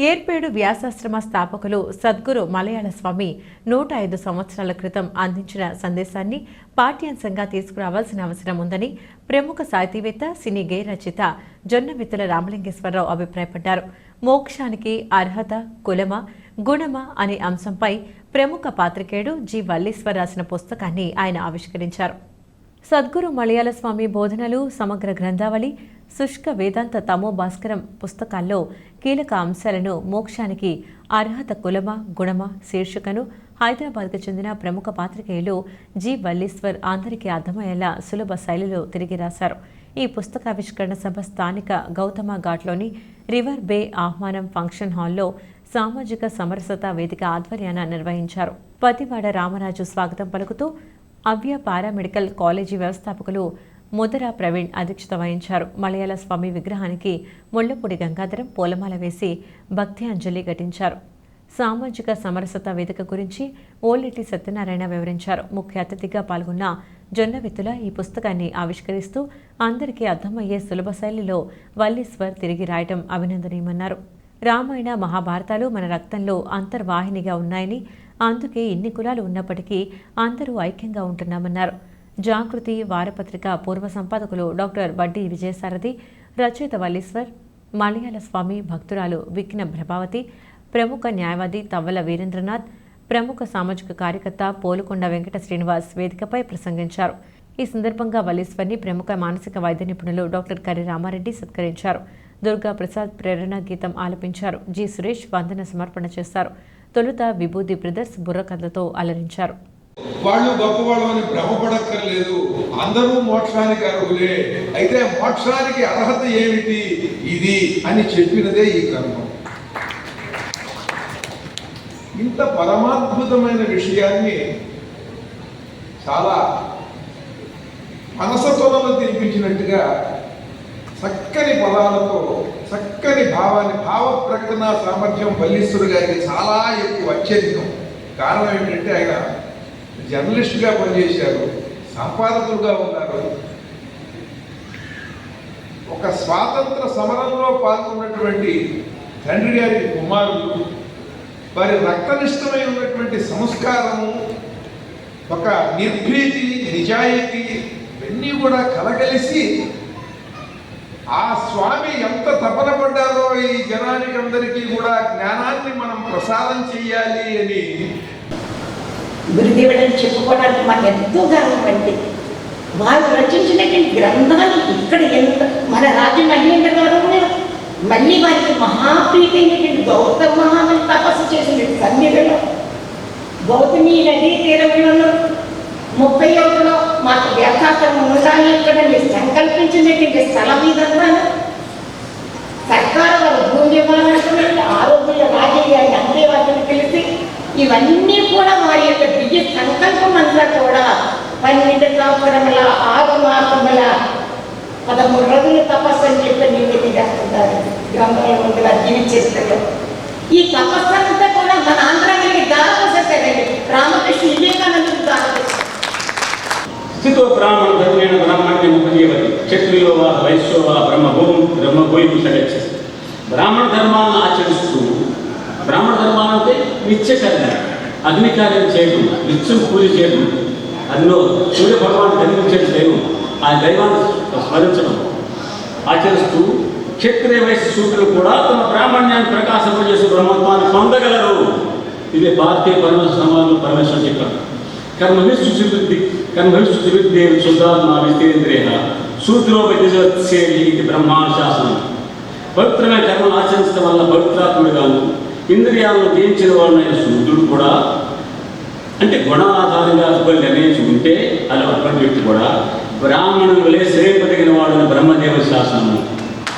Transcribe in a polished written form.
ఏర్పేడు వ్యాసాశ్రమ స్థాపకులు సద్గురు మలయాళ స్వామి 105 సంవత్సరాల క్రితం అందించిన సందేశాన్ని పాఠ్యాంశంగా తీసుకురావాల్సిన అవసరం ఉందని ప్రముఖ సాహితీవేత్త సినీ గేయ రచయిత జొన్నవిత్తుల రామలింగేశ్వరరావు అభిప్రాయపడ్డారు. మోక్షానికి అర్హత కులమా గుణమా అనే అంశంపై ప్రముఖ పాత్రికేయుడు జి వల్లీశ్వర్ రాసిన పుస్తకాన్ని ఆయన ఆవిష్కరించారు. సద్గురు మలయాళ స్వామి బోధనలు, సమగ్ర గ్రంథావళి, శుష్క వేదాంత తమో భాస్కరం పుస్తకాల్లో కీలక అంశాలను మోక్షానికి అర్హత కులమా గుణమా శీర్షికను హైదరాబాద్కు చెందిన ప్రముఖ పాత్రికేయులు జి వల్లీశ్వర్ అందరికీ అర్థమయ్యేలా సులభ శైలిలో తిరిగి రాశారు. ఈ పుస్తకావిష్కరణ సభ స్థానిక గౌతమ ఘాట్లోని రివర్ బే ఆహ్వానం ఫంక్షన్ హాల్లో సామాజిక సమరసత వేదిక ఆధ్వర్యాన నిర్వహించారు. పతివాడ రామరాజు స్వాగతం పలుకుతూ అవ్య పారామెడికల్ కాలేజీ వ్యవస్థాపకులు ముదర ప్రవీణ్ అధ్యక్షత వహించారు. మలయాళ స్వామి విగ్రహానికి ముళ్లపూడి గంగాధరం పూలమాల వేసి భక్తి అంజలి ఘటించారు. సామాజిక సమరసత వేదిక గురించి ఓలిటి సత్యనారాయణ వివరించారు. ముఖ్య అతిథిగా పాల్గొన్న జొన్నవిత్తుల ఈ పుస్తకాన్ని ఆవిష్కరిస్తూ అందరికీ అర్థమయ్యే సులభ శైలిలో వల్లీశ్వర్ తిరిగి రాయటం అభినందనీయమన్నారు. రామాయణ మహాభారతాలు మన రక్తంలో అంతర్వాహినిగా ఉన్నాయని, అందుకే ఇన్ని కులాలు ఉన్నప్పటికీ అందరూ ఐక్యంగా ఉంటున్నామన్నారు. జాగృతి వారపత్రిక పూర్వ సంపాదకులు డాక్టర్ బడ్డి విజయసారథి, రచయిత వల్లీశ్వర్, మలయాళ స్వామి భక్తురాలు విఘ్న ప్రభావతి, ప్రముఖ న్యాయవాది తవ్వల వీరేంద్రనాథ్, ప్రముఖ సామాజిక కార్యకర్త పోలుకొండ వెంకట శ్రీనివాస్ వేదికపై ప్రసంగించారు. ఈ సందర్భంగా వల్లీశ్వర్ని ప్రముఖ మానసిక వైద్య నిపుణులు డాక్టర్ కర్రి రామారెడ్డి సత్కరించారు. దుర్గా ప్రసాద్ ప్రేరణ గీతం ఆలపించారు. జి సురేష్ వందన సమర్పణ చేశారు. తొలుత విభూది బ్రదర్స్ బుర్రకథలతో అలరించారు. వాళ్ళు గొప్పవాళ్ళు అని భ్రమపడక్కర్లేదు, అందరూ మోక్షానికి అర్హులే. అయితే మోక్షానికి అర్హత ఏమిటి ఇది అని చెప్పినదే ఈ గ్రంథం. ఇంత పరమాద్భుతమైన విషయాన్ని చాలా మనసతోనలో తెలిపించినట్టుగా చక్కని పదాలతో చక్కని భావ ప్రకటన సామర్థ్యం వల్లీశ్వర్ గారికి చాలా ఎక్కువ అత్యధికం. కారణం ఏంటంటే ఆయన జర్నలిస్ట్గా పనిచేశారు, సంపాదకులుగా ఉన్నారు. ఒక స్వాతంత్ర సమరంలో పాల్గొన్నటువంటి తండ్రి గారి కుమారులు, వారి రక్తనిష్టమై ఉన్నటువంటి సంస్కారము, ఒక నిర్భీతి నిజాయితీ ఇవన్నీ కూడా కలగలిసి ఆ స్వామి ఎంత తపన పడ్డారో ఈ జనానికి అందరికీ కూడా జ్ఞానాన్ని మనం ప్రసాదం చెయ్యాలి అని గురుదేవుడని చెప్పుకోవడానికి మాకు ఎంతో గర్వం అండి. వారు రచించినటువంటి గ్రంథాలు ఇక్కడ ఎంత మన రాజ్యం అయ్యేంత గౌరవం. మళ్ళీ వారికి మహాప్రీతైనటువంటి గౌతమ మహామని తపస్సు చేసిన సన్నిధిలో గౌతమి నదీ తీరంలో 31లో మాకు వ్యాసాశ్రమం ఉండాలి ఇక్కడ సంకల్పించినటువంటి స్థలం ఇదంతా సర్కారు వారు భూమి ఇవ్వాలనుకున్నట్టు ఆరోగ్య రాజయ్య అందరి వాటిని కలిసి ఇవన్నీ కూడా వారి యొక్క దివ్య సంకల్పం అంతా కూడా 12 సంవత్సరముల 6 మాసముల 13 రోజులు తపస్సు అని చెప్పి నివేదిక చేస్తుంటారు గ్రంథంలో ముందుగా జీవించేస్తారు. ఈ తపస్సు అంతా కూడా మన ఆంధ్రానికి దారిపోసేసారండి. రామకృష్ణ వివేకానందుకు దారిపోసారు. స్థితో బ్రాహ్మణ ధర్మేణ బ్రాహ్మణ్యం ఉపజీవతి క్షత్రిలో వా వైశ్యో వా బ్రహ్మభూమి సగచ్చ. బ్రాహ్మణ ధర్మాలను ఆచరిస్తూ, బ్రాహ్మణ ధర్మాలు అంటే నిత్యకర్మ, అగ్నికార్యం చేయడం, నిత్యం పూజ చేయడం, అందులో సూర్య భగవాన్ని ధరించే దైవం, ఆ దైవాన్ని స్మరించడం ఆచరిస్తూ క్షత్రియ వైశ్య సూత్రులు కూడా తమ బ్రాహ్మణ్యాన్ని ప్రకాశింపజేసే బ్రహ్మత్వాన్ని పొందగలరు. ఇది భారతీయ సమాజంలో పరమేశ్వరం చెప్పారు. కర్మవిశుద్ధి శుద్ధాత్మ విస్తేంద్రియ సూత్రో వైద్యసేవి బ్రహ్మాండ శాసనం. పవిత్రమైన కర్మలు ఆచరించడం వల్ల పవిత్రాత్ముడుగాను ఇంద్రియాలను జయించిన వాడినైన శూద్రుడు కూడా, అంటే గుణాధారంగా నిర్ణయించుకుంటే అలా అటువంటి వ్యక్తి కూడా బ్రాహ్మణులే శ్రేయపదగిన వాడని బ్రహ్మదేవ శాసనము